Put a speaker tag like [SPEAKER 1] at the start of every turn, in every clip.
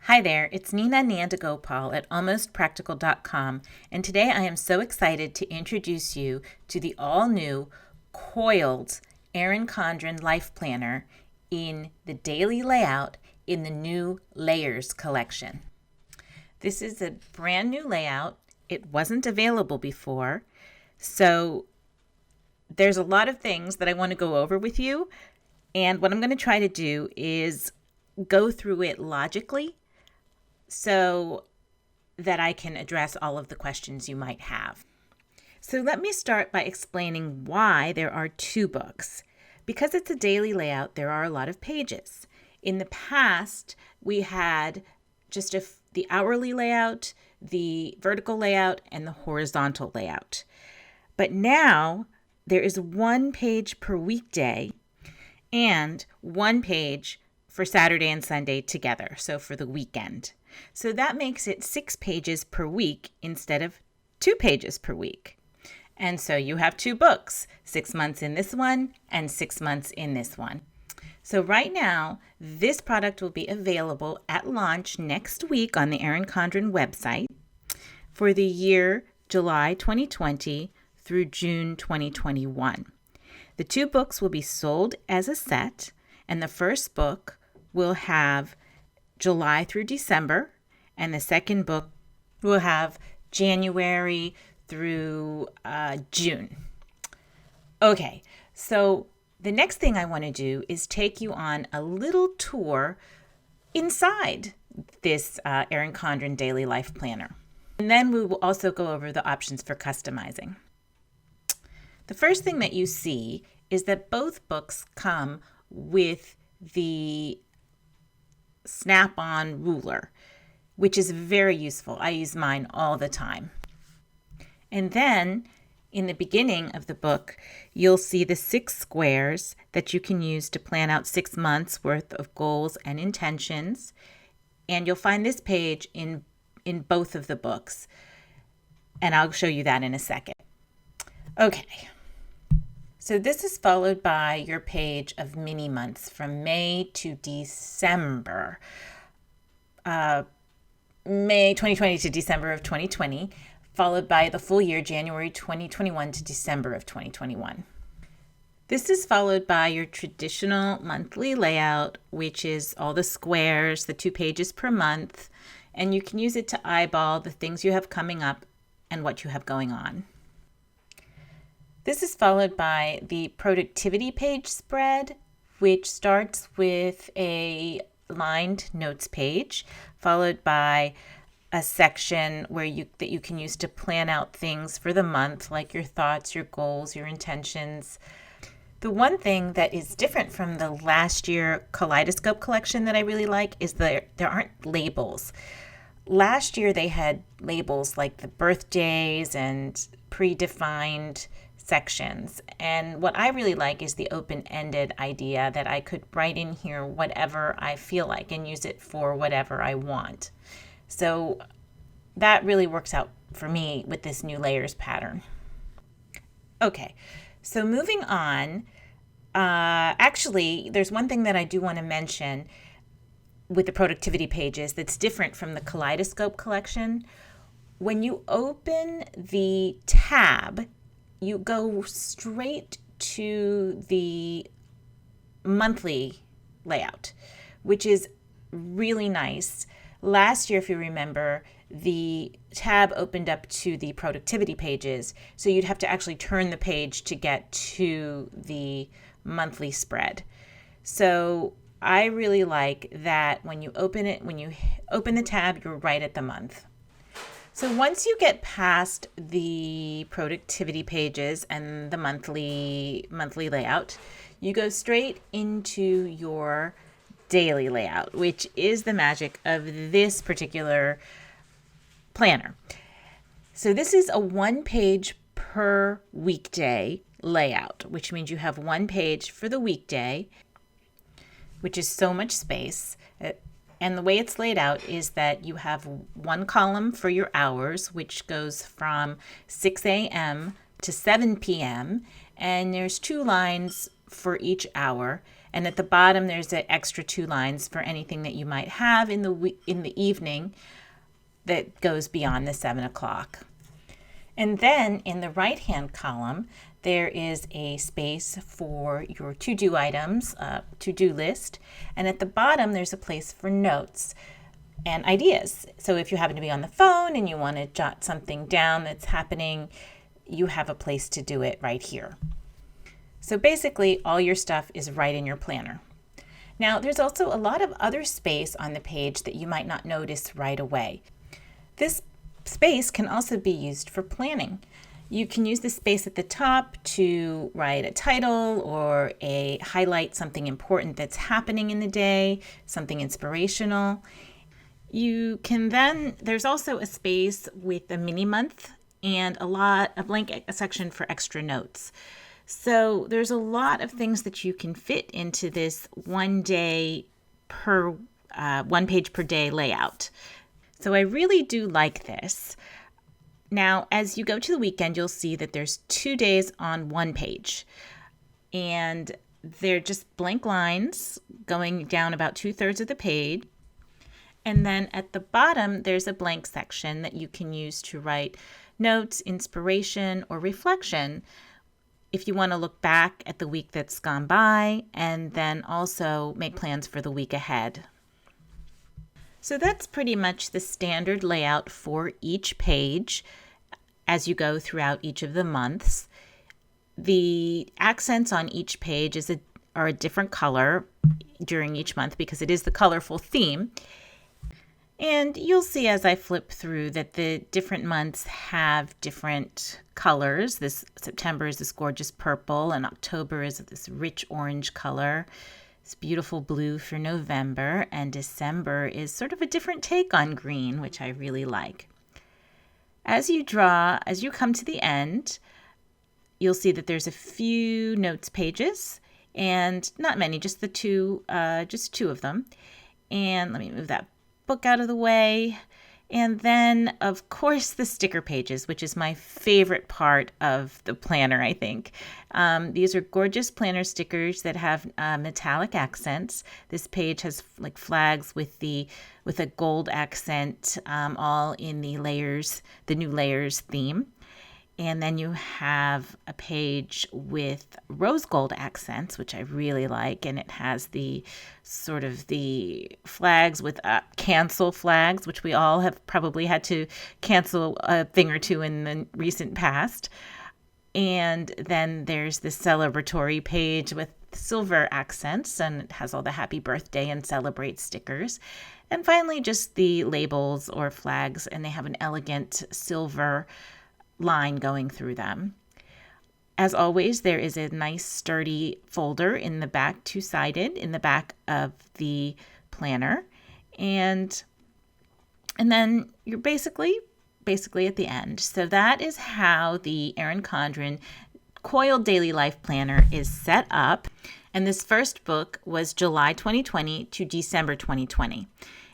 [SPEAKER 1] Hi there, it's Nina Nandagopal at almostpractical.com, and today I am so excited to introduce you to the all-new coiled Erin Condren LifePlanner in the daily layout in the new Layers collection. This is a brand new layout. It wasn't available before, so there's a lot of things that I want to go over with you, and what I'm going to try to do is go through it logically so that I can address all of the questions you might have. So let me start by explaining why there are two books. Because it's a daily layout, there are a lot of pages. In the past, we had just the hourly layout, the vertical layout, and the horizontal layout. But now there is one page per weekday and one page for Saturday and Sunday together, so for the weekend. So that makes it 6 pages per week instead of 2 pages per week. And so you have two books, 6 months in this one and 6 months in this one. So right now, this product will be available at launch next week on the Erin Condren website for the year July 2020 through June 2021. The two books will be sold as a set, and the first book will have July through December, and the second book will have January through June. Okay, so the next thing I want to do is take you on a little tour inside this Erin Condren Daily Life Planner. And then we will also go over the options for customizing. The first thing that you see is that both books come with the snap-on ruler, which is very useful. I use mine all the time. And then in the beginning of the book, you'll see the 6 squares that you can use to plan out 6 months worth of goals and intentions. And you'll find this page in both of the books. And I'll show you that in a second. Okay. So this is followed by your page of mini months from May to December. May 2020 to December of 2020, followed by the full year, January 2021 to December of 2021. This is followed by your traditional monthly layout, which is all the squares, the 2 pages per month, and you can use it to eyeball the things you have coming up and what you have going on. This is followed by the productivity page spread, which starts with a lined notes page, followed by a section that you can use to plan out things for the month, like your thoughts, your goals, your intentions. The one thing that is different from the last year Kaleidoscope collection that I really like is there aren't labels. Last year they had labels like the birthdays and predefined sections. And what I really like is the open-ended idea that I could write in here whatever I feel like and use it for whatever I want. So that really works out for me with this new layers pattern. Okay, so moving on, actually, there's one thing that I do want to mention with the productivity pages that's different from the Kaleidoscope collection. When you open the tab, you go straight to the monthly layout, which is really nice. Last year, if you remember, the tab opened up to the productivity pages, so you'd have to actually turn the page to get to the monthly spread. So I really like that when you open the tab, you're right at the month. So once you get past the productivity pages and the monthly layout, you go straight into your daily layout, which is the magic of this particular planner. So this is a 1 page per weekday layout, which means you have 1 page for the weekday, which is so much space. And the way it's laid out is that you have 1 column for your hours, which goes from 6 a.m. to 7 p.m. And there's 2 lines for each hour. And at the bottom, there's an extra 2 lines for anything that you might have in the evening that goes beyond the 7 o'clock. And then in the right-hand column, there is a space for your to-do items, to-do list. And at the bottom, there's a place for notes and ideas. So if you happen to be on the phone and you want to jot something down that's happening, you have a place to do it right here. So basically, all your stuff is right in your planner. Now, there's also a lot of other space on the page that you might not notice right away. This space can also be used for planning. You can use the space at the top to write a title or highlight something important that's happening in the day, something inspirational. There's also a space with a mini month and a blank section for extra notes. So there's a lot of things that you can fit into this one page per day layout. So I really do like this. Now, as you go to the weekend, you'll see that there's 2 days on one page. And they're just blank lines going down about 2/3 of the page. And then at the bottom, there's a blank section that you can use to write notes, inspiration, or reflection if you want to look back at the week that's gone by and then also make plans for the week ahead. So that's pretty much the standard layout for each page as you go throughout each of the months. The accents on each page are a different color during each month because it is the colorful theme. And you'll see as I flip through that the different months have different colors. This September is this gorgeous purple, and October is this rich orange color. It's beautiful blue for November, and December is sort of a different take on green, which I really like. As you come to the end, you'll see that there's a few notes pages, and not many, just two of them. And let me move that book out of the way. And then, of course, the sticker pages, which is my favorite part of the planner, I think. These are gorgeous planner stickers that have metallic accents. This page has like flags with a gold accent, all in the new layers theme. And then you have a page with rose gold accents, which I really like. And it has the flags with cancel flags, which we all have probably had to cancel a thing or two in the recent past. And then there's the celebratory page with silver accents, and it has all the happy birthday and celebrate stickers. And finally, just the labels or flags, and they have an elegant silver line going through them. As always, there is a nice sturdy folder in the back, two-sided, in the back of the planner. And then you're basically at the end. So that is how the Erin Condren Coiled Daily Life Planner is set up. And this first book was July 2020 to December 2020.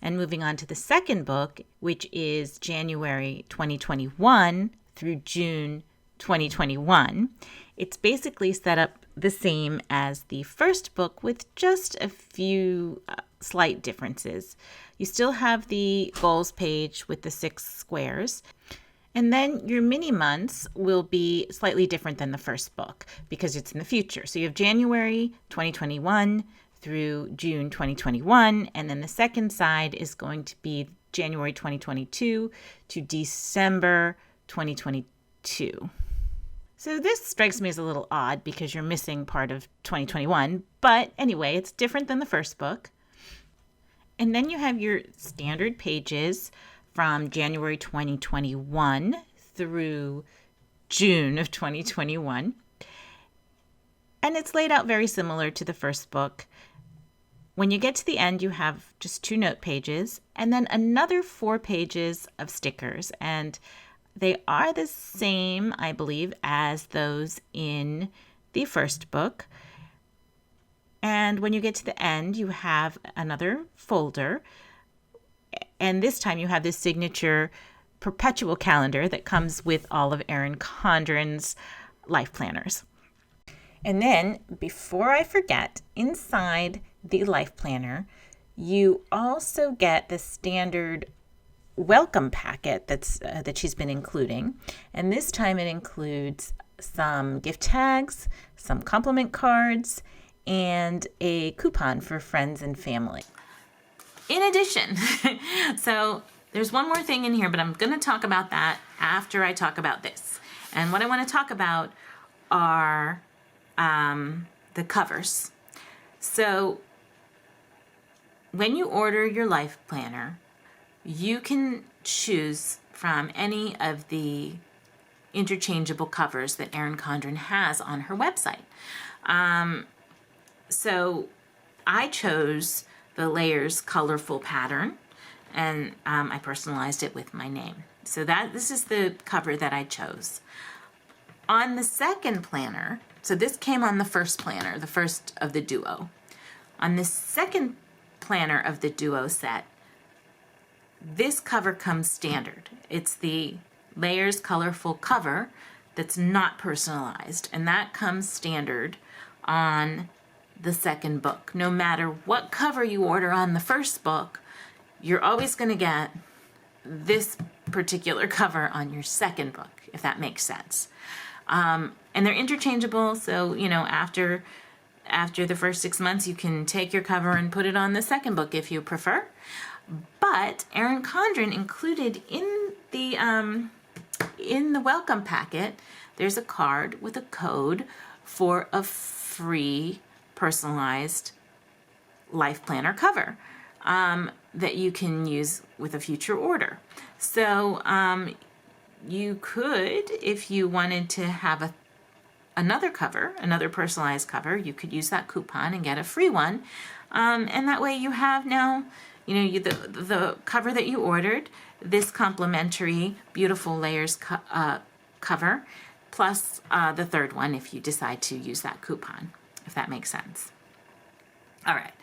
[SPEAKER 1] And moving on to the second book, which is January 2021 through June 2021. It's basically set up the same as the first book with just a few slight differences. You still have the goals page with the 6 squares. And then your mini months will be slightly different than the first book because it's in the future. So you have January 2021 through June 2021. And then the second side is going to be January 2022 to December 2022. So this strikes me as a little odd because you're missing part of 2021. But anyway, it's different than the first book. And then you have your standard pages from January 2021 through June of 2021. And it's laid out very similar to the first book. When you get to the end, you have just 2 note pages and then another 4 pages of stickers. And they are the same, I believe, as those in the first book. And when you get to the end, you have another folder. And this time you have this signature perpetual calendar that comes with all of Erin Condren's life planners. And then, before I forget, inside the Life Planner, you also get the standard welcome packet that she's been including. And this time it includes some gift tags, some compliment cards, and a coupon for friends and family. In addition, so there's one more thing in here, but I'm going to talk about that after I talk about this. And what I want to talk about are the covers. So when you order your Life Planner, you can choose from any of the interchangeable covers that Erin Condren has on her website. So I chose the Layers Colorful pattern, and I personalized it with my name. So this is the cover that I chose. On the second planner, so this came on the first planner, the first of the duo. On the second planner of the duo set, this cover comes standard. It's the Layers Colorful cover that's not personalized, and that comes standard on the second book. No matter what cover you order on the first book, you're always going to get this particular cover on your second book, if that makes sense. And they're interchangeable, so after the first 6 months, you can take your cover and put it on the second book if you prefer. But Erin Condren included in the welcome packet, there's a card with a code for a free personalized Life Planner cover that you can use with a future order. So you could, if you wanted to have another cover, another personalized cover, you could use that coupon and get a free one. And that way you have now, the cover that you ordered, this complimentary beautiful Layers cover, plus the third one if you decide to use that coupon, if that makes sense. All right,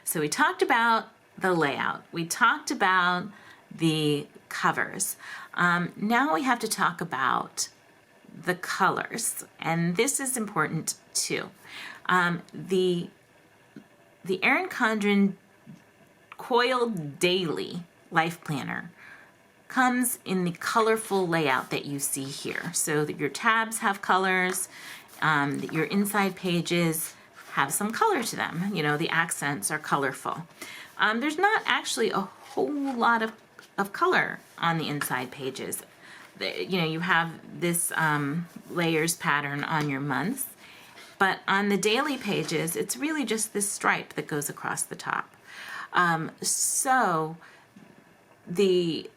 [SPEAKER 1] so we talked about the layout. We talked about the covers. Now we have to talk about the colors, and this is important too. The Erin Condren Coiled Daily Life Planner comes in the colorful layout that you see here. So that your tabs have colors, that your inside pages have some color to them. The accents are colorful. There's not actually a whole lot of color on the inside pages. You have this layers pattern on your months, but on the daily pages, it's really just this stripe that goes across the top. So the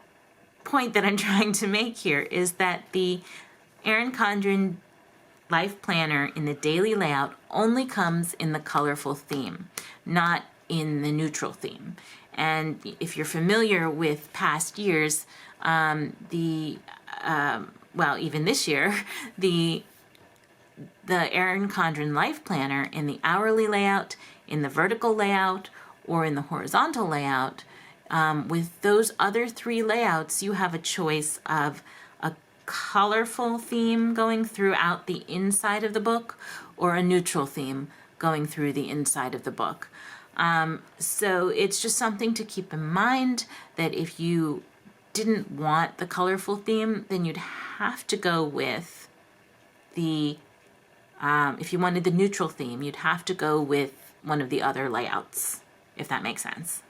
[SPEAKER 1] point that I'm trying to make here is that the Erin Condren Life Planner in the daily layout only comes in the colorful theme, not in the neutral theme. And if you're familiar with past years, even this year, the Erin Condren Life Planner in the hourly layout, in the vertical layout, or in the horizontal layout, with those other three layouts, you have a choice of a colorful theme going throughout the inside of the book or a neutral theme going through the inside of the book. So it's just something to keep in mind that if you didn't want the colorful theme, then you'd have to go with if you wanted the neutral theme, you'd have to go with one of the other layouts, if that makes sense.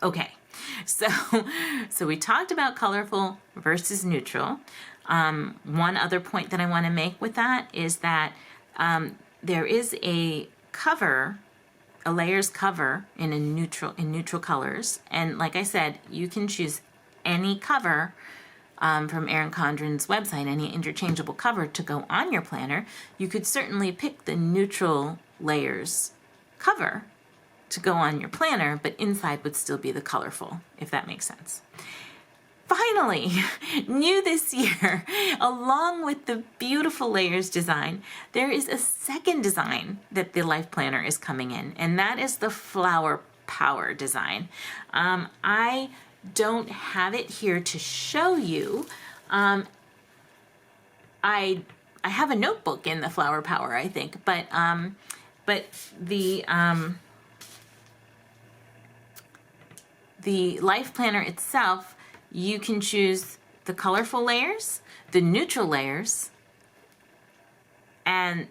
[SPEAKER 1] Okay, so we talked about colorful versus neutral. One other point that I want to make with that is that there is a cover, a layers cover in neutral colors, and like I said, you can choose any cover from Erin Condren's website, any interchangeable cover to go on your planner. You could certainly pick the neutral layers cover to go on your planner, but inside would still be the colorful, if that makes sense. Finally, new this year, along with the beautiful layers design, there is a second design that the Life Planner is coming in, and that is the flower power design. I don't have it here to show you. I I have a notebook in the Flower Power, I think, but the Life Planner itself, you can choose the colorful layers, the neutral layers, and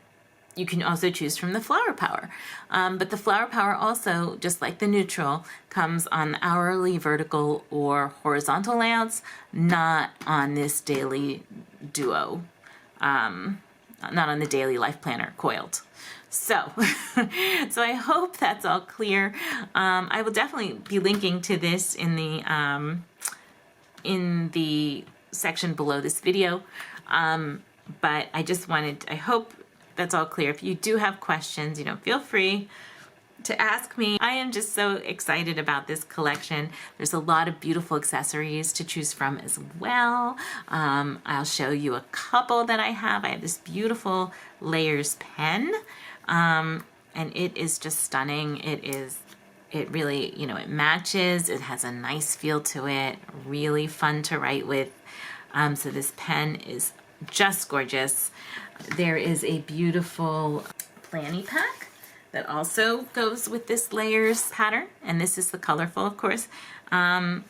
[SPEAKER 1] you can also choose from the Flower Power. But the Flower Power also, just like the neutral, comes on hourly, vertical, or horizontal layouts, not on this daily duo, not on the daily Life Planner coiled. So, so I hope that's all clear. I will definitely be linking to this in the section below this video. But I hope that's all clear. If you do have questions, feel free to ask me. I am just so excited about this collection. There's a lot of beautiful accessories to choose from as well. I'll show you a couple that I have. I have this beautiful layers pen, and it is just stunning. It really, it matches. It has a nice feel to it. Really fun to write with. So this pen is just gorgeous. There is a beautiful planny pack that also goes with this layers pattern, and this is the colorful, of course, planny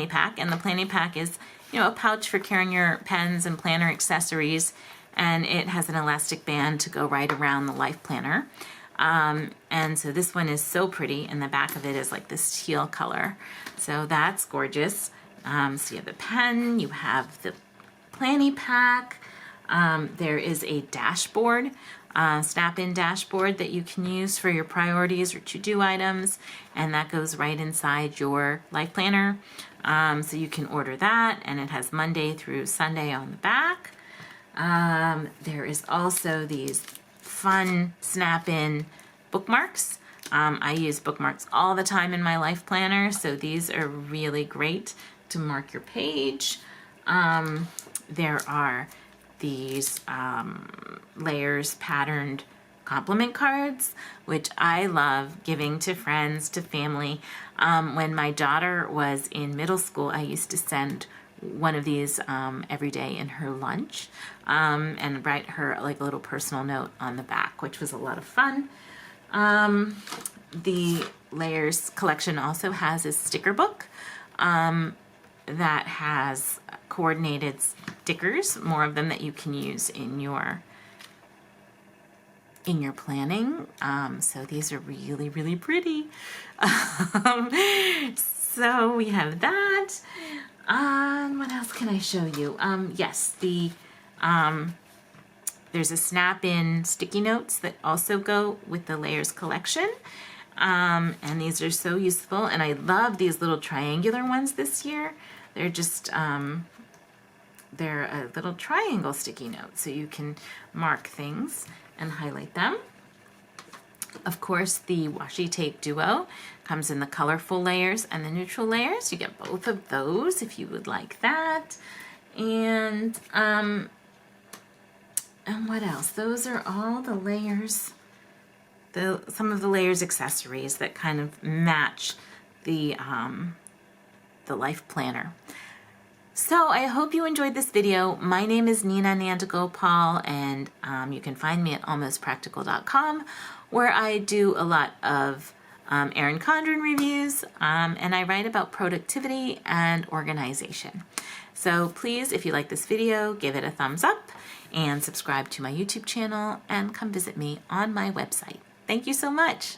[SPEAKER 1] pack. And the planny pack is, a pouch for carrying your pens and planner accessories, and it has an elastic band to go right around the Life Planner. And so this one is so pretty, and the back of it is like this teal color. So that's gorgeous. So you have the pen, you have the planny pack. There is a dashboard, snap-in dashboard that you can use for your priorities or to-do items, and that goes right inside your Life Planner. So you can order that, and it has Monday through Sunday on the back. There is also these fun snap-in bookmarks. I use bookmarks all the time in my Life Planner, so these are really great to mark your page. There are these layers patterned compliment cards, which I love giving to friends, to family. When my daughter was in middle school, I used to send one of these every day in her lunch, and write her like a little personal note on the back, which was a lot of fun. The layers collection also has a sticker book that has coordinated stickers, more of them that you can use in your planning. So these are really, really pretty. So we have that. What else can I show you? Yes, there's a snap-in sticky notes that also go with the layers collection. And these are so useful, and I love these little triangular ones this year. They're just, they're a little triangle sticky note, so you can mark things and highlight them. Of course, the washi tape duo comes in the colorful layers and the neutral layers. You get both of those if you would like that. And what else? Those are all the layers, some of the layers accessories that kind of match the Life Planner. So I hope you enjoyed this video. My name is Nina Nandagopal, and you can find me at almostpractical.com, where I do a lot of Erin Condren reviews, and I write about productivity and organization. So please, if you like this video, give it a thumbs up and subscribe to my YouTube channel and come visit me on my website. Thank you so much.